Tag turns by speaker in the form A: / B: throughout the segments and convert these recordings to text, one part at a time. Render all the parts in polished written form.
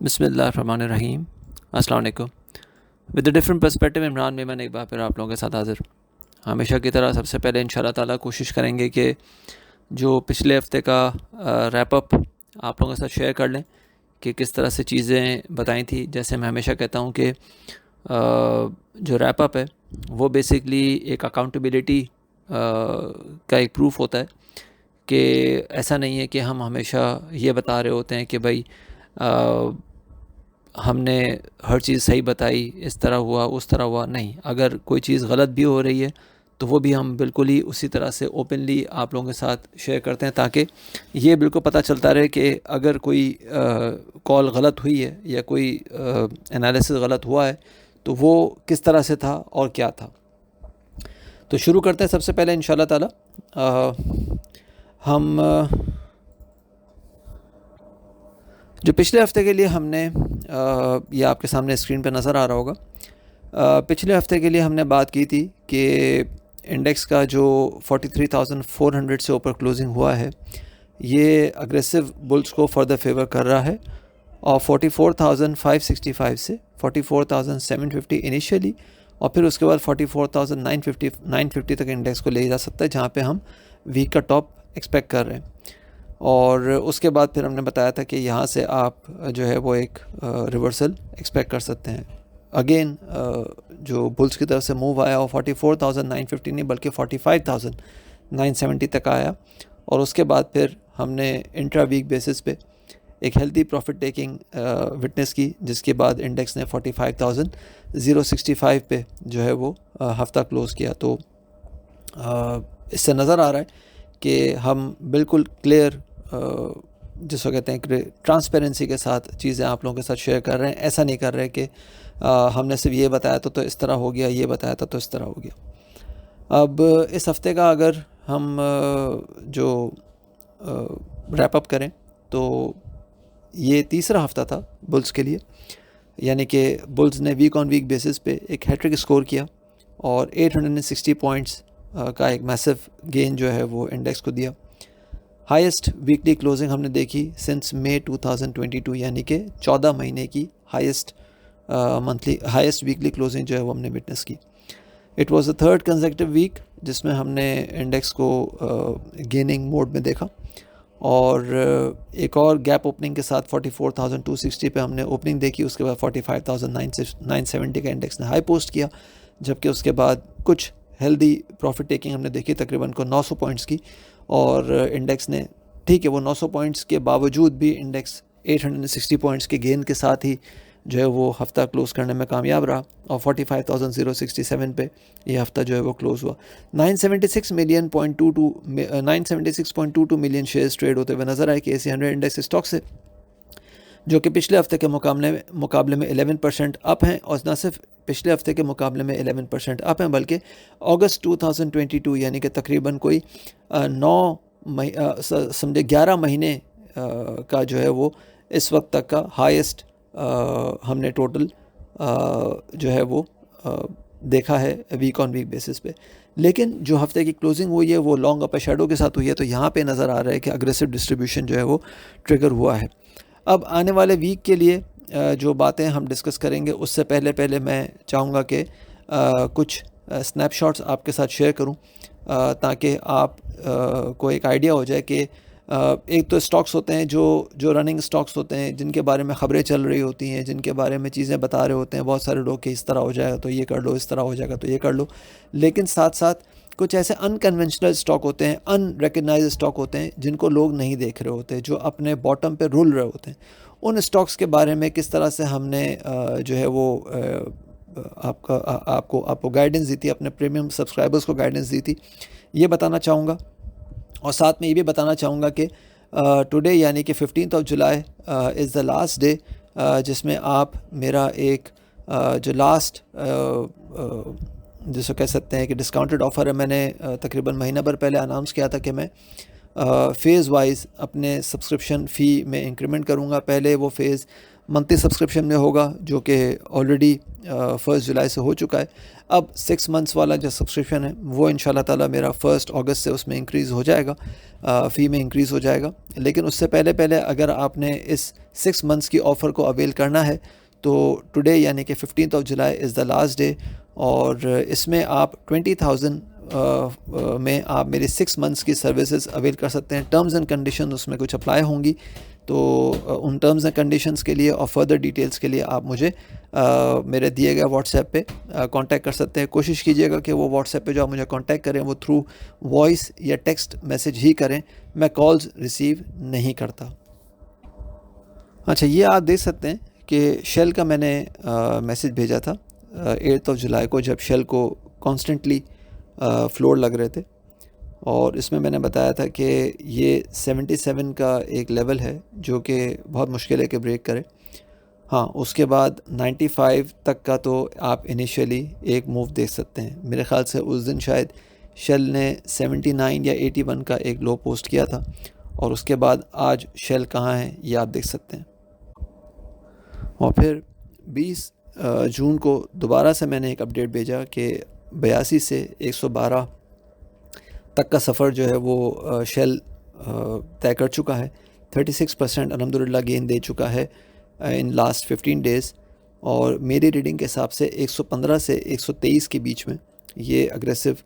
A: बिस्मिल्लाहिर्रहमानिर्रहीम। अस्सलाम वालेकुम। With a different perspective Imran Memon एक बार फिर आप लोगों के साथ हाज़िर। हमेशा की तरह सबसे पहले इंशाल्लाह ताला कोशिश करेंगे कि जो पिछले हफ़्ते का रैप अप आप लोगों के साथ शेयर कर लें कि किस तरह से चीज़ें बताई थी। जैसे मैं हमेशा कहता हूँ कि जो रैप अप है वो बेसिकली एक अकाउंटेबिलिटी का एक प्रूफ होता है कि ऐसा नहीं है कि हम हमेशा ये बता रहे होते हैं कि भाई हमने हर चीज़ सही बताई, इस तरह हुआ उस तरह हुआ। नहीं, अगर कोई चीज़ गलत भी हो रही है तो वो भी हम बिल्कुल ही उसी तरह से ओपनली आप लोगों के साथ शेयर करते हैं, ताकि ये बिल्कुल पता चलता रहे कि अगर कोई कॉल गलत हुई है या कोई एनालिसिस गलत हुआ है तो वो किस तरह से था और क्या था। तो शुरू करते हैं सबसे पहले इंशाल्लाह ताला। हम जो पिछले हफ़्ते के लिए हमने ये आपके सामने स्क्रीन पे नज़र आ रहा होगा। पिछले हफ़्ते के लिए हमने बात की थी कि इंडेक्स का जो 43,400 से ऊपर क्लोजिंग हुआ है ये अग्रेसिव बुल्स को फर्दर फेवर कर रहा है, और 44,565 से 44,750 इनिशियली और फिर उसके बाद 44,950 तक इंडेक्स को ले जा सकता है, जहाँ पे हम वीक का टॉप एक्सपेक्ट कर रहे हैं। और उसके बाद फिर हमने बताया था कि यहाँ से आप जो है वो एक रिवर्सल एक्सपेक्ट कर सकते हैं। अगेन जो बुल्स की तरफ से मूव आया वो 44,950 नहीं बल्कि 45,970 तक आया, और उसके बाद फिर हमने इंट्रा वीक बेसिस पे एक हेल्दी प्रॉफिट टेकिंग विटनेस की, जिसके बाद इंडेक्स ने 45,065 पे जो है वो हफ़्ता क्लोज़ किया। तो इससे नज़र आ रहा है कि हम बिल्कुल क्लियर जिसको कहते हैं ट्रांसपेरेंसी के साथ चीज़ें आप लोगों के साथ शेयर कर रहे हैं। ऐसा नहीं कर रहे कि हमने सिर्फ ये बताया तो इस तरह हो गया, ये बताया था तो इस तरह हो गया। अब इस हफ़्ते का अगर हम जो रैप अप करें तो ये तीसरा हफ़्ता था बुल्स के लिए, यानी कि बुल्स ने वीक ऑन वीक बेसिस पे एक हैट्रिक स्कोर किया और 860 पॉइंट्स का एक मैसिव गेन जो है वो इंडेक्स को दिया। हाईएस्ट वीकली क्लोजिंग हमने देखी सिंस मई 2022, यानी कि 14 महीने की हाईएस्ट वीकली क्लोजिंग जो है वो हमने विटनेस की। It was the third consecutive week जिसमें हमने इंडेक्स को गेनिंग मोड में देखा, और एक और गैप ओपनिंग के साथ 44,260 पे हमने ओपनिंग देखी। उसके बाद 45,970 का इंडेक्स ने हाई पोस्ट किया, जबकि उसके बाद कुछ हेल्दी प्रॉफिट टेकिंग हमने देखी तकरीबन को 900 पॉइंट्स की, और इंडेक्स ने ठीक है वो 900 पॉइंट्स के बावजूद भी इंडेक्स 860 पॉइंट्स के गेन के साथ ही जो है वो हफ़्ता क्लोज़ करने में कामयाब रहा, और 45,067 पे ये हफ़्ता जो है वो क्लोज़ हुआ। 976.22 मिलियन शेयर्स ट्रेड होते हुए नज़र आए कि एसी 100 इंडेक्स स्टॉक से, जो कि पिछले हफ्ते के मुकाबले में 11% अप हैं, और न सिर्फ पिछले हफ्ते के मुकाबले में 11% अप हैं बल्कि अगस्त 2022 यानी कि तकरीबन कोई 11 महीने का जो है वो इस वक्त तक का हाईएस्ट हमने टोटल जो है वो देखा है वीक ऑन वीक बेसिस पे। लेकिन जो हफ्ते की क्लोजिंग हुई है वो लॉन्ग अपर शैडो के साथ हुई है, तो यहाँ पे नज़र आ रहा है कि अग्रेसिव डिस्ट्रीब्यूशन जो है वो ट्रिगर हुआ है। अब आने वाले वीक के लिए जो बातें हम डिस्कस करेंगे उससे पहले मैं चाहूँगा कि कुछ स्नैपशॉट्स आपके साथ शेयर करूँ, ताकि आप को एक आइडिया हो जाए कि एक तो स्टॉक्स होते हैं जो रनिंग स्टॉक्स होते हैं, जिनके बारे में ख़बरें चल रही होती हैं, जिनके बारे में चीज़ें बता रहे होते हैं बहुत सारे लोग कि इस तरह हो जाएगा तो ये कर लो, इस तरह हो जाएगा तो ये कर लो। लेकिन साथ साथ कुछ ऐसे अनकन्वेंशनल स्टॉक होते हैं, अनरिकग्नाइज्ड स्टॉक होते हैं, जिनको लोग नहीं देख रहे होते, जो अपने बॉटम पे रुल रहे होते हैं। उन स्टॉक्स के बारे में किस तरह से हमने जो है वो आपको गाइडेंस दी थी, अपने प्रीमियम सब्सक्राइबर्स को गाइडेंस दी थी, ये बताना चाहूँगा। और साथ में ये भी बताना चाहूँगा कि टुडे यानी कि 15 जुलाई इज़ द लास्ट डे जिसमें आप मेरा एक जो लास्ट जिसको कह सकते हैं कि डिस्काउंटेड ऑफ़र है, मैंने तकरीबन महीना भर पहले अनाउंस किया था कि मैं फ़ेज़ वाइज अपने सब्सक्रिप्शन फ़ी में इंक्रीमेंट करूँगा। पहले वो फ़ेज़ मंथली सब्सक्रिप्शन में होगा, जो कि ऑलरेडी 1 जुलाई से हो चुका है। अब 6 मंथ्स वाला जो सब्सक्रिप्शन है वो इंशाल्लाह ताला मेरा 1 अगस्त से उसमें इंक्रीज़ हो जाएगा, फ़ी में इंक्रीज़ हो जाएगा। लेकिन उससे पहले पहले अगर आपने इस 6 मंथ्स की ऑफ़र को अवेल करना है तो टुडे यानी कि 15 जुलाई इज़ द लास्ट डे, और इसमें आप 20,000 में आप मेरी 6 मंथ्स की सर्विसेज अवेल कर सकते हैं। टर्म्स एंड कंडीशन उसमें कुछ अप्लाई होंगी, तो उन टर्म्स एंड कंडीशंस के लिए और फर्दर डिटेल्स के लिए आप मुझे मेरे दिए गए व्हाट्सएप पे कांटेक्ट कर सकते हैं। कोशिश कीजिएगा कि वो व्हाट्सएप पे जो आप मुझे कांटेक्ट करें वो थ्रू वॉइस या टेक्स्ट मैसेज ही करें, मैं कॉल्स रिसीव नहीं करता। अच्छा, ये आप देख सकते हैं कि शेल का मैंने मैसेज भेजा था 8 जुलाई को, जब शेल को कॉन्स्टेंटली फ्लोर लग रहे थे, और इसमें मैंने बताया था कि ये 77 का एक लेवल है जो कि बहुत मुश्किल है कि ब्रेक करे। हाँ, उसके बाद 95 तक का तो आप इनिशियली एक मूव देख सकते हैं। मेरे ख़्याल से उस दिन शायद शेल ने 79 या 81 का एक लो पोस्ट किया था, और उसके बाद आज शेल कहाँ है ये आप देख सकते हैं। और फिर 20 जून को दोबारा से मैंने एक अपडेट भेजा कि 82 से 112 तक का सफ़र जो है वो शेल तय कर चुका है। 36% अल्हम्दुलिल्लाह गेन दे चुका है इन लास्ट 15 डेज़, और मेरी रीडिंग के हिसाब से 115 से 123 के बीच में ये अग्रेसिव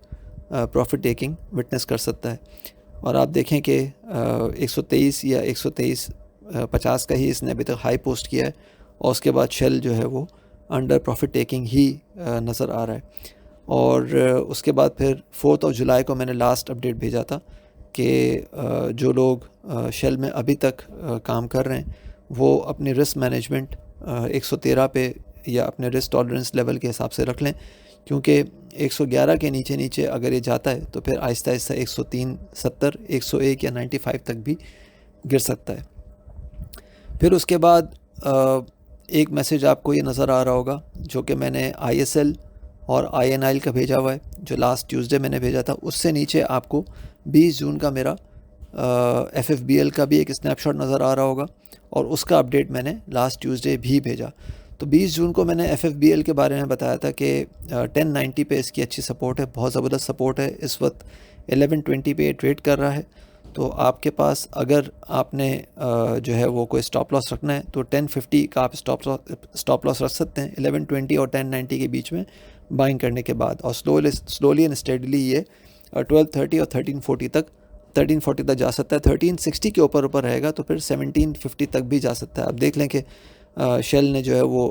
A: प्रॉफिट टेकिंग विटनेस कर सकता है। और आप देखें कि 123 या 123.50 का ही इसने अभी तक हाई पोस्ट किया है, और उसके बाद शेल जो है वो अंडर प्रॉफिट टेकिंग ही नज़र आ रहा है। और उसके बाद फिर 4 जुलाई को मैंने लास्ट अपडेट भेजा था कि जो लोग शेल में अभी तक काम कर रहे हैं वो अपनी रिस्क मैनेजमेंट 113 पे या अपने रिस्क टॉलरेंस लेवल के हिसाब से रख लें, क्योंकि 111 के नीचे नीचे अगर ये जाता है तो फिर आहिस्ता आहिस्ता 103, 70, 101 या 95 तक भी गिर सकता है। फिर उसके बाद एक मैसेज आपको ये नज़र आ रहा होगा जो कि मैंने ISL और INIL का भेजा हुआ है, जो लास्ट ट्यूसडे मैंने भेजा था। उससे नीचे आपको 20 जून का मेरा FFBL का भी एक स्नैपशॉट नज़र आ रहा होगा, और उसका अपडेट मैंने लास्ट ट्यूसडे भी भेजा। तो 20 जून को मैंने FFBL के बारे में बताया था कि 1090 पे इसकी अच्छी सपोर्ट है, बहुत ज़बरदस्त सपोर्ट है। इस वक्त 1120 पे ट्रेड कर रहा है, तो आपके पास अगर आपने जो है वो कोई स्टॉप लॉस रखना है तो 1050 का आप स्टॉप लॉस रख सकते हैं 1120 और 1090 के बीच में बाइंग करने के बाद, और स्लोली एंड स्टेडली ये 1230 और 1340 तक जा सकता है। 1360 के ऊपर रहेगा तो फिर 1750 तक भी जा सकता है। आप देख लें कि शेल ने जो है वो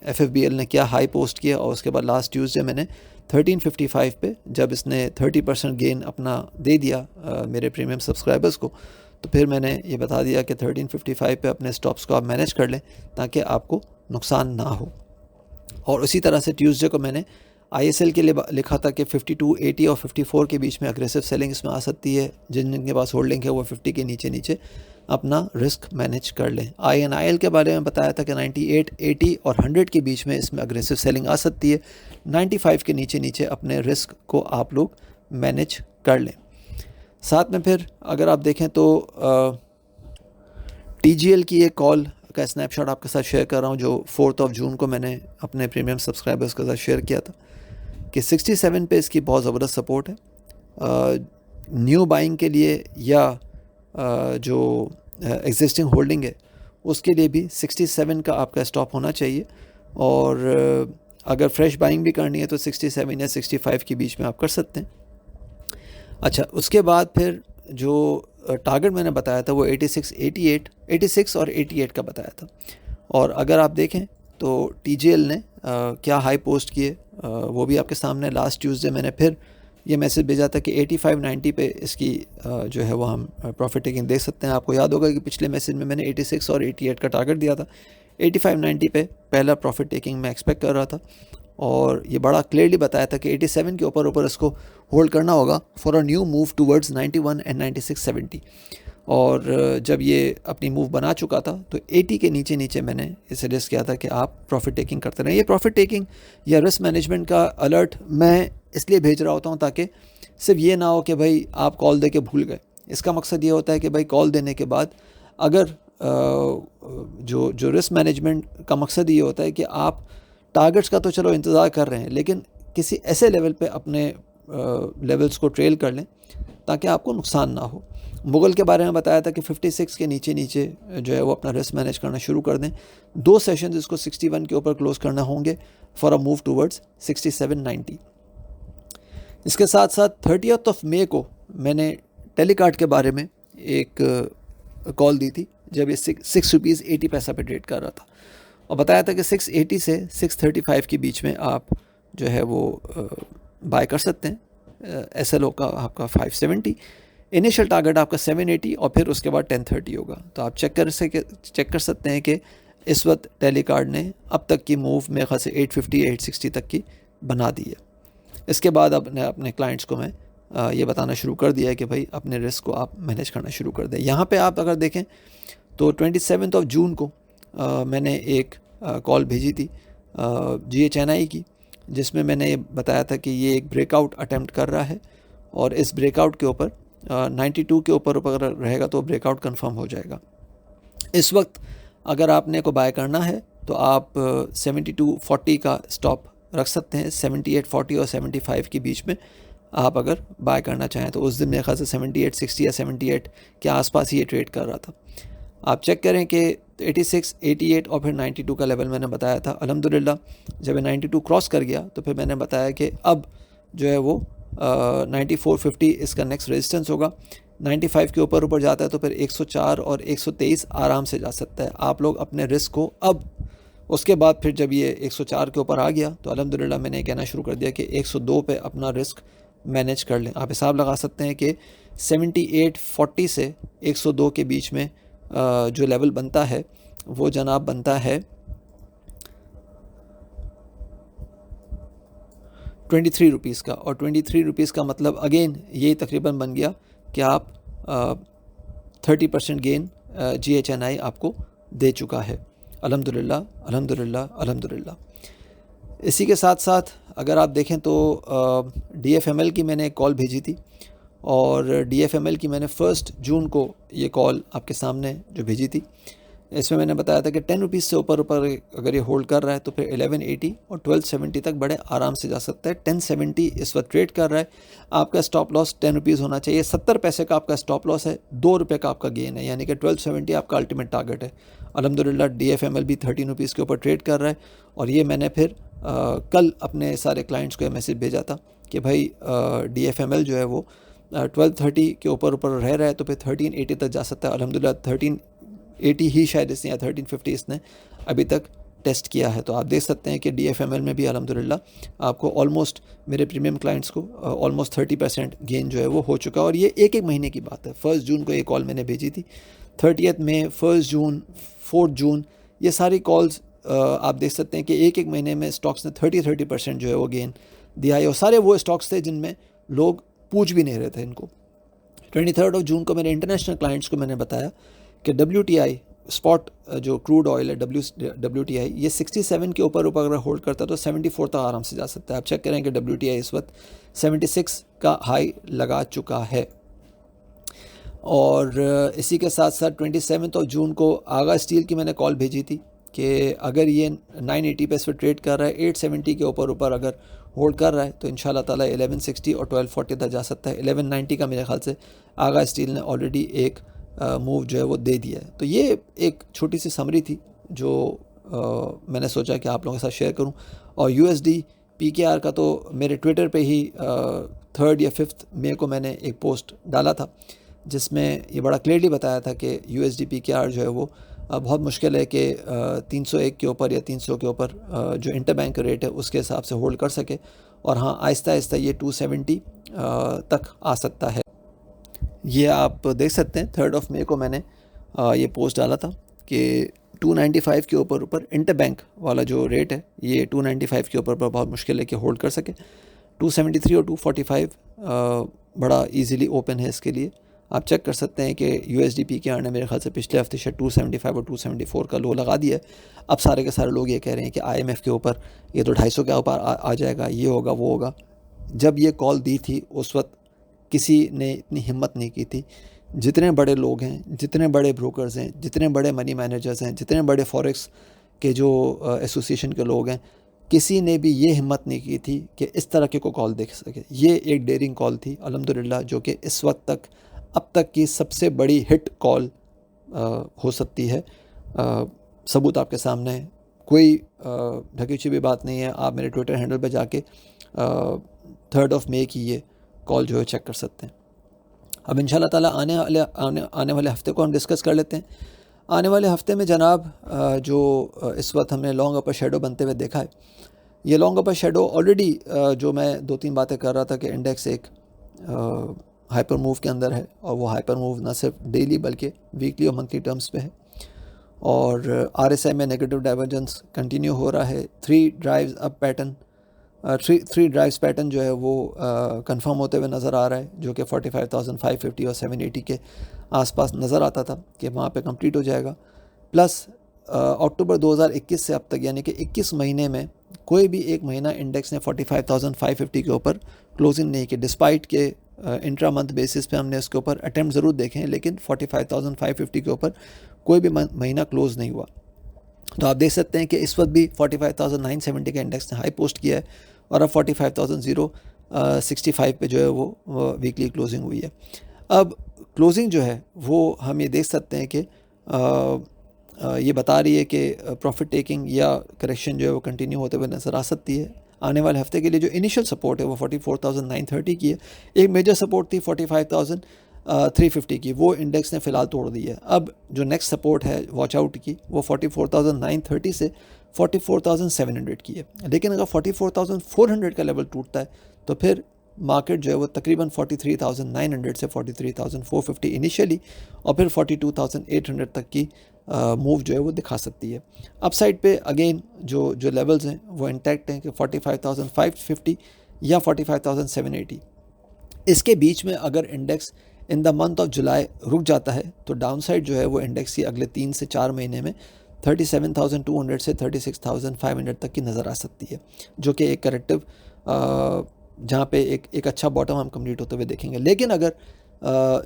A: FFBL ने क्या हाई पोस्ट किया, और उसके बाद लास्ट ट्यूसडे मैंने 1355 पे जब इसने 30% गेन अपना दे दिया मेरे प्रीमियम सब्सक्राइबर्स को, तो फिर मैंने ये बता दिया कि 1355 पे अपने स्टॉप्स को आप मैनेज कर लें ताकि आपको नुकसान ना हो। और उसी तरह से ट्यूसडे को मैंने ISL के लिए लिखा था कि 52, 80 और 54 के बीच में अग्रेसिव सेलिंग इसमें आ सकती है। जिनके पास होल्डिंग है वो 50 के नीचे नीचे अपना रिस्क मैनेज कर लें। INIL के बारे में बताया था कि 98, 80 और 100 के बीच में इसमें अग्रेसिव सेलिंग आ सकती है। 95 के नीचे नीचे अपने रिस्क को आप लोग मैनेज कर लें। साथ में फिर अगर आप देखें तो TGL की एक कॉल का स्नैपशॉट आपके साथ शेयर कर रहा हूँ, जो 4 जून को मैंने अपने प्रीमियम सब्सक्राइबर्स के साथ शेयर किया था कि 67 पे इसकी बहुत ज़बरदस्त सपोर्ट है। न्यू बाइंग के लिए या जो एग्जिस्टिंग होल्डिंग है उसके लिए भी 67 का आपका स्टॉप होना चाहिए, और अगर फ्रेश बाइंग भी करनी है तो 67 या 65 के बीच में आप कर सकते हैं। अच्छा, उसके बाद फिर जो टारगेट मैंने बताया था वो 86 और 88 का बताया था। और अगर आप देखें तो TGL ने क्या हाई पोस्ट किए वो भी आपके सामने। लास्ट ट्यूसडे मैंने फिर ये मैसेज भेजा था कि 85-90 पे इसकी जो है वो हम प्रॉफिट टेकिंग देख सकते हैं। आपको याद होगा कि पिछले मैसेज में मैंने 86 और 88 का टारगेट दिया था। 85-90 पे पहला प्रॉफिट टेकिंग मैं एक्सपेक्ट कर रहा था, और ये बड़ा क्लियरली बताया था कि 87 के ऊपर इसको होल्ड करना होगा for a new move towards 91 and 96-70। और जब ये अपनी मूव बना चुका था तो 80 के नीचे नीचे मैंने ये सजेस्ट किया था कि आप प्रॉफिट टेकिंग करते रहें। ये प्रॉफिट टेकिंग या रिस्क मैनेजमेंट का अलर्ट मैं इसलिए भेज रहा होता हूँ ताकि सिर्फ ये ना हो कि भाई आप कॉल दे के भूल गए। इसका मकसद ये होता है कि भाई कॉल देने के बाद अगर जो जो रिस्क मैनेजमेंट का मकसद ये होता है कि आप टारगेट्स का तो चलो इंतज़ार कर रहे हैं, लेकिन किसी ऐसे लेवल पे अपने लेवल्स को ट्रेल कर लें ताकि आपको नुकसान ना हो। मुगल के बारे में बताया था कि 56 के नीचे नीचे जो है वो अपना रिस्क मैनेज करना शुरू कर दें। 2 सेशंस इसको 61 के ऊपर क्लोज करना होंगे फॉर अ मूव टूवर्ड्स 6790। इसके साथ साथ 30 मई को मैंने टेलीकार्ड के बारे में एक कॉल दी थी जब ये 6 रुपीज़ 80 पैसा पे ट्रेड कर रहा था, और बताया था कि 680 से 635 के बीच में आप जो है वो बाय कर सकते हैं। SLO का आपका 570, इनिशियल टारगेट आपका 780 और फिर उसके बाद 1030 होगा। तो आप चेक कर सकते हैं कि इस वक्त टेलीकार्ड ने अब तक की मूव मेरे ख्याल से 850 860 तक की बना दी है। इसके बाद अपने क्लाइंट्स को मैं ये बताना शुरू कर दिया है कि भाई अपने रिस्क को आप मैनेज करना शुरू कर दें। यहाँ पे आप अगर देखें तो 27 जून को मैंने एक कॉल भेजी थी GHNI की, जिसमें मैंने ये बताया था कि ये एक ब्रेकआउट अटेम्प्ट कर रहा है और इस ब्रेकआउट के ऊपर 92 के ऊपर अगर रहेगा तो ब्रेकआउट कंफर्म हो जाएगा। इस वक्त अगर आपने को बाय करना है तो आप 7240 का स्टॉप रख सकते हैं। 7840 और 75 के बीच में आप अगर बाय करना चाहें तो उस दिन मेरे ख्याल से 7860 या 78 के आसपास ही ये ट्रेड कर रहा था। आप चेक करें कि 86, 88 और फिर 92 का लेवल मैंने बताया था। अल्हम्दुलिल्लाह जब 92 क्रॉस कर गया तो फिर मैंने बताया कि अब जो है वो 9450 इसका नेक्स्ट रेजिस्टेंस होगा। 95 के ऊपर जाता है तो फिर 104 और 123 आराम से जा सकता है। आप लोग अपने रिस्क को अब उसके बाद फिर जब ये 104 के ऊपर आ गया तो अल्हम्दुलिल्लाह मैंने कहना शुरू कर दिया कि 102 पे अपना रिस्क मैनेज कर लें। आप हिसाब लगा सकते हैं कि 7840 से 102 के बीच में जो लेवल बनता है वो जनाब बनता है 23 रुपीज़ का, और 23 रुपीज़ का मतलब अगेन यही तकरीबन बन गया कि आप 30% गेन GHNI आपको दे चुका है। अल्हम्दुलिल्लाह अल्हम्दुलिल्लाह अल्हम्दुलिल्लाह। इसी के साथ साथ अगर आप देखें तो DFML की मैंने एक कॉल भेजी थी, और DFML की मैंने 1 जून को ये कॉल आपके सामने जो भेजी थी, इसमें मैंने बताया था कि 10 रुपीज़ से ऊपर अगर ये होल्ड कर रहा है तो फिर 1180 और 1270 तक बड़े आराम से जा सकता है। 1070 इस वक्त ट्रेड कर रहा है। आपका स्टॉप लॉस 10 रुपीज़ होना चाहिए। 70 पैसे का आपका स्टॉप लॉस है, 2 रुपये का आपका गेन है, यानी कि 1270 आपका अल्टीमेट टारगेट है। अल्हम्दुलिल्लाह DFML भी 13 रुपीज़ के ऊपर ट्रेड कर रहा है, और ये मैंने फिर कल अपने सारे क्लाइंट्स को मैसेज भेजा था कि भाई DFML जो है वो 1230 के ऊपर रह रहा है तो फिर 1380 तक जा सकता है। अल्हम्दुलिल्लाह 1380 ही शायद इसने या 1350 इसने अभी तक टेस्ट किया है। तो आप देख सकते हैं कि DFML में भी अल्हम्दुलिल्लाह आपको ऑलमोस्ट, मेरे प्रीमियम क्लाइंट्स को ऑलमोस्ट 30% गेन जो है वो हो चुका है, और ये एक महीने की बात है। 1 जून को ये कॉल मैंने भेजी थी, 30 मई, 1 जून, 4 जून, ये सारी कॉल्स आप देख सकते हैं कि एक महीने में स्टॉक्स ने 30% जो है वो गेन दिया है, और सारे वो स्टॉक्स थे जिनमें लोग पूछ भी नहीं रहे थे इनको। 23 जून को मेरे इंटरनेशनल क्लाइंट्स को मैंने बताया कि WTI स्पॉट जो क्रूड ऑयल है WTI, ये 67 के ऊपर अगर होल्ड करता है तो 74 तक आराम से जा सकता है। आप चेक करें कि WTI इस वक्त 76 का हाई लगा चुका है। और इसी के साथ साथ 27 जून को आगा स्टील की मैंने कॉल भेजी थी कि अगर ये 980 पे इस पर ट्रेड कर रहा है, 870 के ऊपर अगर होल्ड कर रहा है तो इंशाल्लाह ताला 1160 और 1240 तक जा सकता है। 1190 का मेरे ख्याल से आगा स्टील ने ऑलरेडी एक मूव जो है वो दे दिया है। तो ये एक छोटी सी समरी थी जो मैंने सोचा कि आप लोगों के साथ शेयर करूं। और USD PKR का तो मेरे ट्विटर पे ही 3 या 5 मई को मैंने एक पोस्ट डाला था जिसमें ये बड़ा क्लियरली बताया था कि USD PKR जो है वो बहुत मुश्किल है कि 301 के ऊपर या 300 के ऊपर जो इंटरबैंक रेट है उसके हिसाब से होल्ड कर सके, और हाँ आहिस्ता आहिस्ता ये 270 तक आ सकता है। ये आप देख सकते हैं 3 मई को मैंने ये पोस्ट डाला था कि 295 के ऊपर इंटरबैंक वाला जो रेट है ये 295 के ऊपर बहुत मुश्किल है कि होल्ड कर सके। 273 और 245 बड़ा इजीली ओपन है इसके लिए। आप चेक कर सकते हैं कि USD PKR ने मेरे ख्याल से पिछले हफ्ते से 275 और 274 का लो लगा दिया है। अब सारे के सारे लोग ये कह रहे हैं कि IMF के ऊपर ये तो 250 के ऊपर आ जाएगा, ये होगा वो होगा। जब ये कॉल दी थी उस वक्त किसी ने इतनी हिम्मत नहीं की थी जितने बड़े लोग हैं, जितने बड़े ब्रोकर्स हैं, जितने बड़े मनी मैनेजर्स हैं, जितने बड़े फॉरेक्स के जो एसोसिएशन के लोग हैं, किसी ने भी ये हिम्मत नहीं की थी कि इस तरह के को कॉल देख सके। ये एक डेयरिंग कॉल थी अल्हम्दुलिल्लाह, जो कि इस वक्त तक अब तक की सबसे बड़ी हिट कॉल हो सकती है। सबूत आपके सामने है, कोई ढकी भी बात नहीं है। आप मेरे ट्विटर हैंडल पे जाके 3 मई की ये कॉल जो है चेक कर सकते हैं। अब इंशाल्लाह ताला आने वाले हफ़्ते को हम डिस्कस कर लेते हैं। आने वाले हफ़्ते में जनाब जो इस वक्त हमने लॉन्ग अपर शेडो बनते हुए देखा है, ये लॉन्ग अपर शेडो ऑलरेडी जो मैं 2-3 बातें कर रहा था कि इंडेक्स एक हाइपर मूव के अंदर है, और वो हाइपर मूव ना सिर्फ डेली बल्कि वीकली और मंथली टर्म्स पे है। और RSI में नेगेटिव डाइवर्जेंस कंटिन्यू हो रहा है। 3 drives up pattern, three drives pattern जो है वो कंफर्म होते हुए नज़र आ रहा है, जो कि 45,550 और 780 के आसपास नज़र आता था कि वहाँ पे कंप्लीट हो जाएगा। प्लस अक्टूबर 2021 से अब तक, यानी कि 21 महीने में कोई भी एक महीना इंडेक्स ने 45,550 के ऊपर क्लोजिंग नहीं की, डिस्पाइट के इंट्रा मंथ बेसिस पे हमने इसके ऊपर अटैम्प्ट ज़रूर देखे हैं, लेकिन 45,550 के ऊपर कोई भी महीना क्लोज नहीं हुआ। तो आप देख सकते हैं कि इस वक्त भी 45,970 का इंडेक्स ने हाई पोस्ट किया है, और अब 45,065 पे जो है वो वीकली क्लोजिंग हुई है। अब क्लोजिंग जो है वो हम ये देख सकते हैं कि ये बता रही है कि प्रॉफिट टेकिंग या करेक्शन जो है वो कंटिन्यू होते हुए नज़र आ सकती है। आने वाले हफ्ते के लिए जो इनिशियल सपोर्ट है वो 44,930 की है। एक मेजर सपोर्ट थी 45,350 की, वो इंडेक्स ने फ़िलहाल तोड़ दी है। अब जो नेक्स्ट सपोर्ट है वॉच आउट की, वो 44,930 से 44,700 की है। लेकिन अगर 44,400 का लेवल टूटता है तो फिर मार्केट जो है वो तकरीबन 43,900 से 43,450 इनिशियली, और फिर 42,800 तक की मूव जो है वो दिखा सकती है। अपसाइड पे अगेन जो लेवल्स हैं वो इंटैक्ट हैं कि 45,550 या 45,780। इसके बीच में अगर index in the month of July रुक जाता है तो डाउनसाइड जो है वो इंडेक्स की अगले 3 से 4 महीने में 37,200 से 36,500 तक की नज़र आ सकती है, जो कि एक करेक्टिव जहाँ पे एक अच्छा बॉटम हम कंप्लीट होते हुए देखेंगे। लेकिन अगर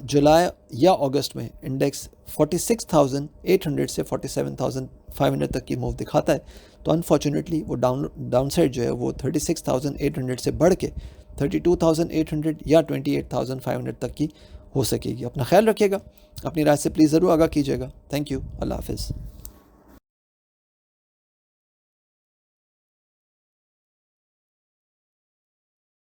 A: जुलाई या अगस्त में इंडेक्स 46,800 से 47,500 तक की मूव दिखाता है तो अनफॉर्चुनेटली वो डाउनसाइड जो है वो 36,800 से बढ़ के 32,800 या 28,500 तक की हो सकेगी। अपना ख्याल रखिएगा, अपनी राय से प्लीज़ ज़रूर आगाह कीजिएगा। थैंक यू, अल्लाह हाफ़िज़।